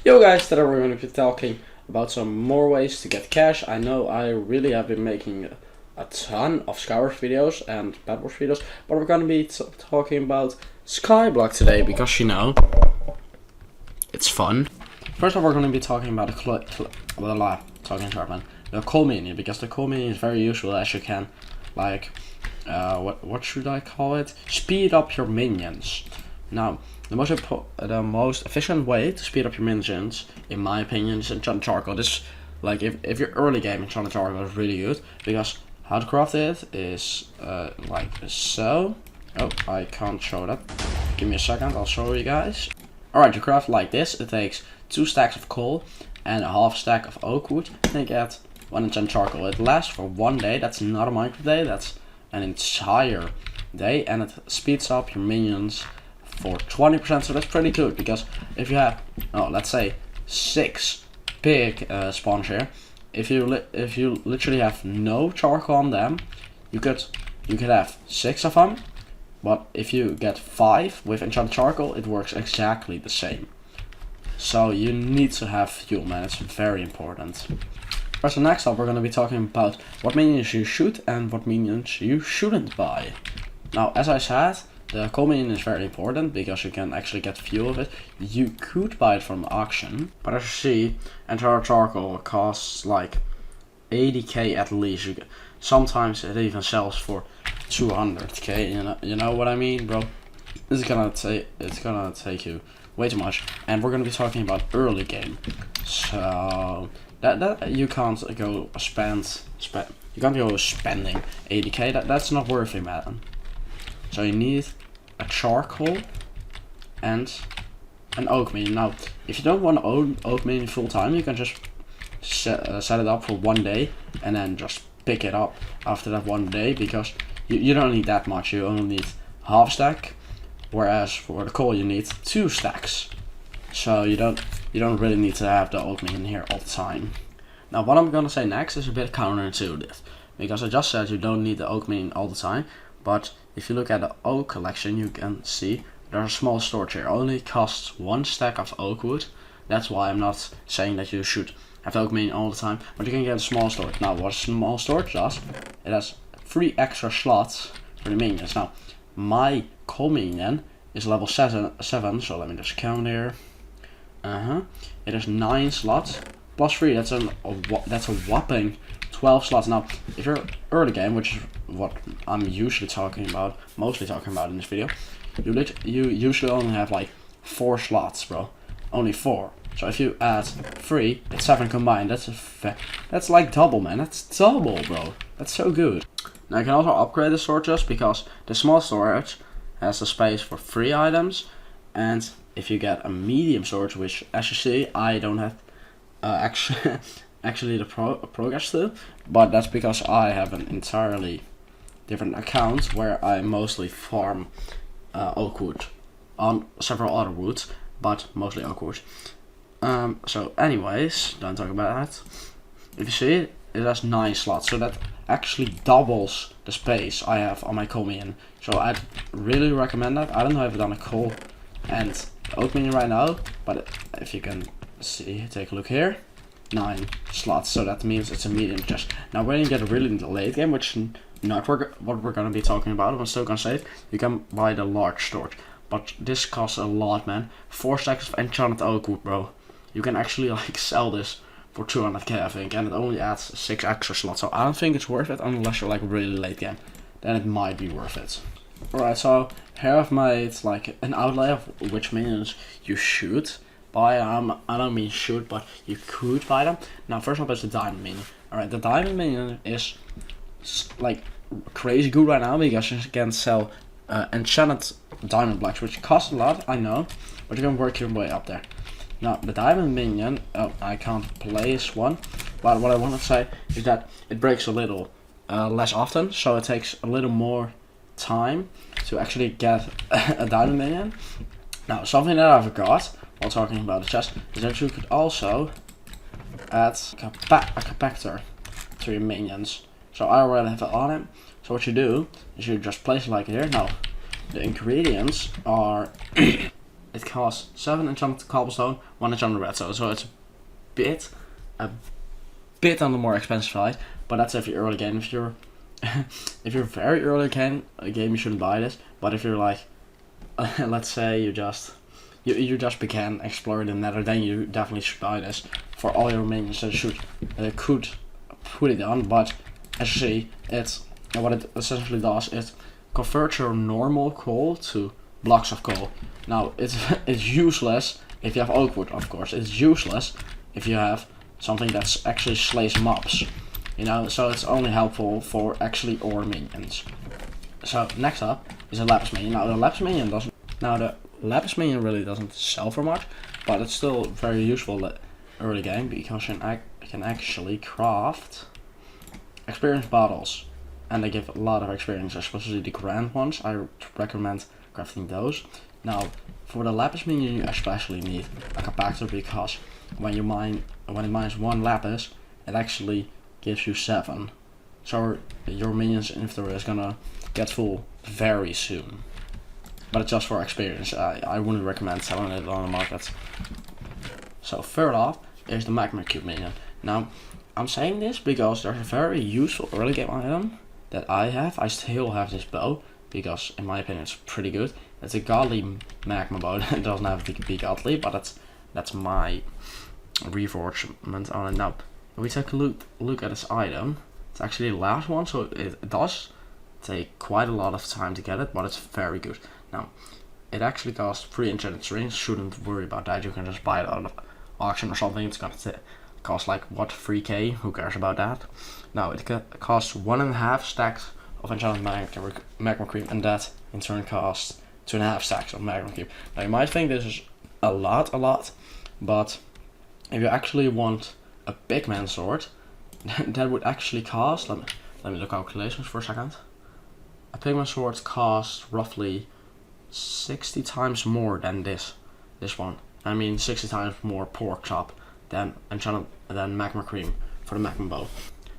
Yo guys, today we're going to be talking about some more ways to get cash. I know I really have been making a ton of Skywars videos and Bad Wars videos, but we're going to be talking about Skyblock today because, you know, it's fun. First of all, we're going to be talking about the coal minion, because the coal minion is very useful, as you can, like, what should I call it? Speed up your minions. Now, the most efficient way to speed up your minions, in my opinion, is Enchanted Charcoal. This, like, if you're early game, Enchanted Charcoal is really good, because how to craft it is like so. Oh, I can't show that. Give me a second, I'll show you guys. Alright, you craft like this. It takes 2 stacks of coal and a half stack of oak wood. Then you get 1 Enchanted Charcoal. It lasts for 1 day. That's not a Minecraft day, that's an entire day, and it speeds up your minions for 20%, so that's pretty good, because if you have, let's say 6 big spawns here, if you literally have no charcoal on them, you could have 6 of them, but if you get 5 with Enchanted Charcoal, it works exactly the same. So you need to have fuel, man. It's very important. Alright, so next up we're going to be talking about what minions you should and what minions you shouldn't buy. Now, as I said, the coal minion is very important because you can actually get fuel of it. You could buy it from auction, but as you see, Enchanted Charcoal costs like 80k at least. Sometimes it even sells for 200k. You know what I mean, bro? It's gonna take you way too much, and we're gonna be talking about early game. So that you can't go you can't go spending 80k. That's not worth it, man. So you need a charcoal and an oak minion. Now, if you don't want an oak minion full time, you can just set it up for 1 day and then just pick it up after that 1 day, because you don't need that much. You only need half stack, whereas for the coal you need 2 stacks. So you don't really need to have the oak minion here all the time. Now, what I'm gonna say next is a bit counterintuitive, because I just said you don't need the oak minion all the time. But if you look at the oak collection, you can see there's a small storage here. It only costs 1 stack of oak wood. That's why I'm not saying that you should have the oak minion all the time, but you can get a small storage. Now, what a small storage does, it has 3 extra slots for the minions. Now, my coal minion is level 7, so let me just count here. It has 9 slots plus 3. That's a whopping 12 slots. Now, if you're early game, which is what I'm usually mostly talking about in this video, you usually only have like 4 slots, bro. Only 4. So if you add 3, it's 7 combined. That's like double, man. That's double, bro. That's so good. Now you can also upgrade the storages, because the small storage has the space for 3 items, and if you get a medium storage, which as you see I don't have actually the progress to, but that's because I have an entirely different account where I mostly farm oak wood on several other woods, but mostly oak wood. So anyways, don't talk about that. If you see it has 9 slots, so that actually doubles the space I have on my coal minion. So I'd really recommend that. I don't know if I've done a coal and oak minion right now, but if you can see, take a look here, 9 slots, so that means it's a medium chest. Now when you get a really late game, which is not what we're going to be talking about, I'm still going to say it, you can buy the large storage, but this costs a lot, man. 4 stacks of enchanted oak wood, bro. You can actually like sell this for 200k, I think, and it only adds 6 extra slots, so I don't think it's worth it unless you're like really late game. Then it might be worth it. Alright, so here I've made like an outlay of which minions you should buy. I don't mean should, but you could buy them. Now, first up is the diamond minion. Alright, the diamond minion is like crazy good right now, because you can sell enchanted diamond blocks, which cost a lot, I know, but you can work your way up there. Now, the diamond minion, I can't place one, but what I want to say is that it breaks a little less often, so it takes a little more time to actually get a diamond minion. Now, something that I forgot while talking about the chest is that you could also add a compactor to your minions. So I already have it on it. So what you do is you just place it like here. Now, the ingredients are it costs 7 enchanted cobblestone, 1 enchanted redstone, so it's a bit on the more expensive side, but that's if you're early game. If you're if you're very early game, you shouldn't buy this. But if you're like, let's say you just began exploring the Nether, then you definitely should buy this for all your minions that could put it on. But as you see, what it essentially does is convert your normal coal to blocks of coal. Now it's useless if you have oak wood, of course. It's useless if you have something that's actually slays mobs, you know. So it's only helpful for actually ore minions. So next up is a Lapis minion. Now the Lapis minion really doesn't sell for much, but it's still very useful early game because you can actually craft experience bottles, and they give a lot of experience, especially the grand ones. I recommend crafting those. Now for the Lapis minion you especially need a compactor, because when it mines 1 lapis, it actually gives you 7. So your minions inventory is gonna get full very soon. But it's just for experience. I wouldn't recommend selling it on the market. So third off is the Magmacube minion. Now I'm saying this because there's a very useful early game item that I have. I still have this bow because in my opinion it's pretty good. It's a godly magma bow. It doesn't have to be godly, but that's my reinforcement on it. Now if we take a look at this item, it's actually the last one, so it does take quite a lot of time to get it, but it's very good. Now it actually costs 3 enchanted strings. Shouldn't worry about that, you can just buy it out of auction or something. It's gonna cost like what, 3k, who cares about that. Now it costs 1.5 stacks of enchanted Magmacube, and that in turn costs 2.5 stacks of Magmacube. Now you might think this is a lot, but if you actually want a big man sword, that would actually cost, let me do calculations for a second. A pigman sword costs roughly 60 times more than this one. I mean 60 times more pork chop than magma cream for the magma bow.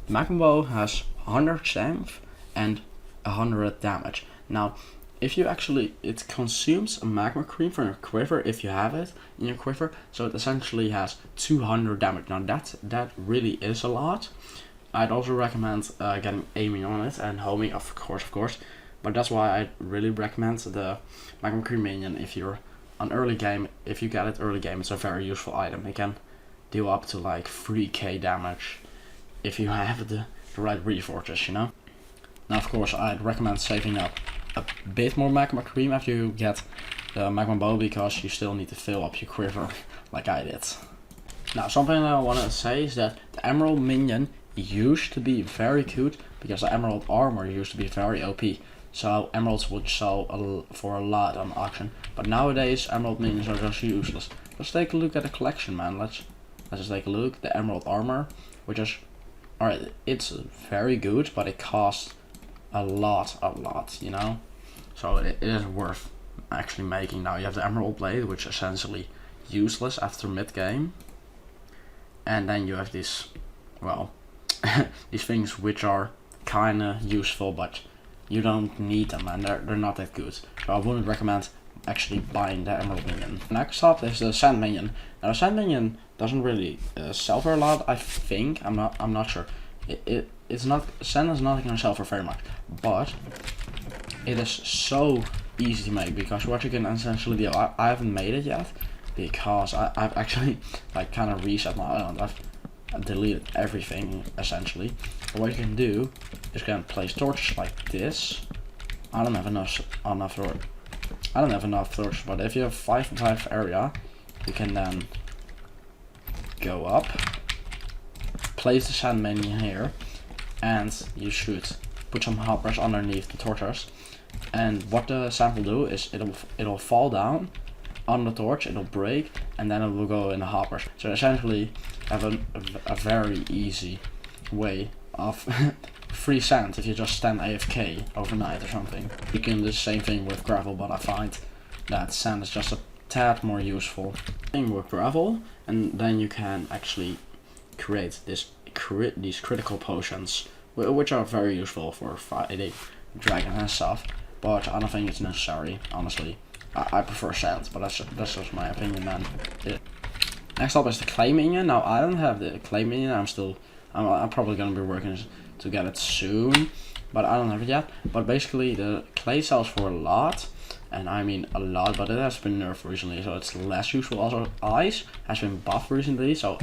The magma bow has 100 strength and 100 damage. Now if you it consumes a magma cream from your quiver if you have it in your quiver, so it essentially has 200 damage. Now that really is a lot. I'd also recommend getting aiming on it and homing, of course, but that's why I really recommend the magma cream minion if you're on early game. If you get it early game, it's a very useful item. It can deal up to like 3k damage if you have the right reinforcers, you know. Now of course I'd recommend saving up a bit more magma cream after you get the magma bow, because you still need to fill up your quiver like I did. Now something I want to say is that the emerald minion used to be very good because the emerald armor used to be very OP, so emeralds would sell for a lot on auction. But nowadays emerald minions are just useless. Let's take a look at the collection, man. Let's just take a look. The emerald armor, which is alright, it's very good, but it costs a lot, you know. So it is worth actually making. Now you have the emerald blade, which is essentially useless after mid game, and then you have these, well, these things which are kinda useful, but you don't need them, and they're not that good. So I wouldn't recommend actually buying the emerald minion. Next up is the sand minion. Now the sand minion doesn't really sell for a lot, I think. I'm not sure. It's not, sand is not gonna sell for very much, but it is so easy to make, because what you can essentially do, I haven't made it yet because I've actually like kind of reset my island. I've deleted everything essentially. But what you can do is you can place torches like this. I don't have enough torches, but if you have 5 and 5 area, you can then go up, place the sand minion here, and you should put some hoppers underneath the torches. And what the sand will do is it'll fall down on the torch, it'll break, and then it will go in the hoppers. So essentially have a very easy way of free sand if you just stand AFK overnight or something. You can do the same thing with gravel, but I find that sand is just a tad more useful. Thing with gravel, and then you can actually create these critical potions, which are very useful for fighting dragon and stuff, but I don't think it's necessary, honestly. I prefer shells, but that's just my opinion, man. Next up is the clay minion. Now I don't have the clay minion. I'm probably gonna be working to get it soon, but I don't have it yet. But basically, the clay sells for a lot, and I mean a lot. But it has been nerfed recently, so it's less useful. Also, ice has been buffed recently, so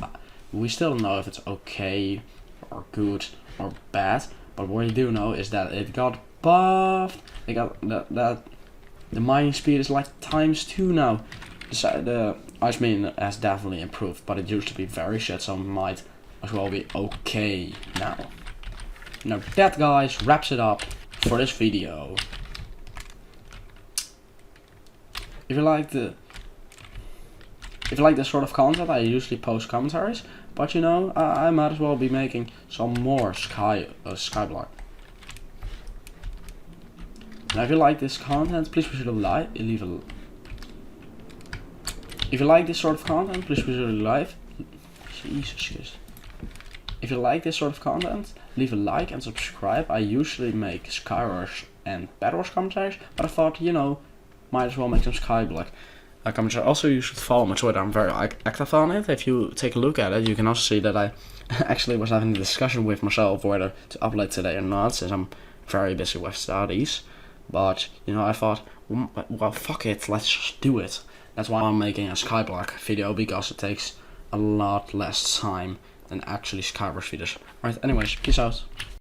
we still don't know if it's okay or good or bad. But what we do know is that it got buffed. They got the mining speed is like ×2 now. The ice minion has definitely improved, but it used to be very shit, so it might as well be okay now. Now that, guys, wraps it up for this video. If you like this sort of content, I usually post commentaries, but you know, I might as well be making some more Skyblock. Now if you like this content, please be sure to If you like this sort of content, please be sure to Jesus. If you like this sort of content, leave a like and subscribe. I usually make Skyrush and Bedwars commentaries, but I thought, you know, might as well make some Skyblock commentary. Also, you should follow my Twitter. I'm very active on it. If you take a look at it, you can also see that I actually was having a discussion with myself whether to upload today or not, since I'm very busy with studies. But, you know, I thought, well, fuck it, let's just do it. That's why I'm making a Skyblock video, because it takes a lot less time than actually Skyblock videos. Right, anyways, peace out.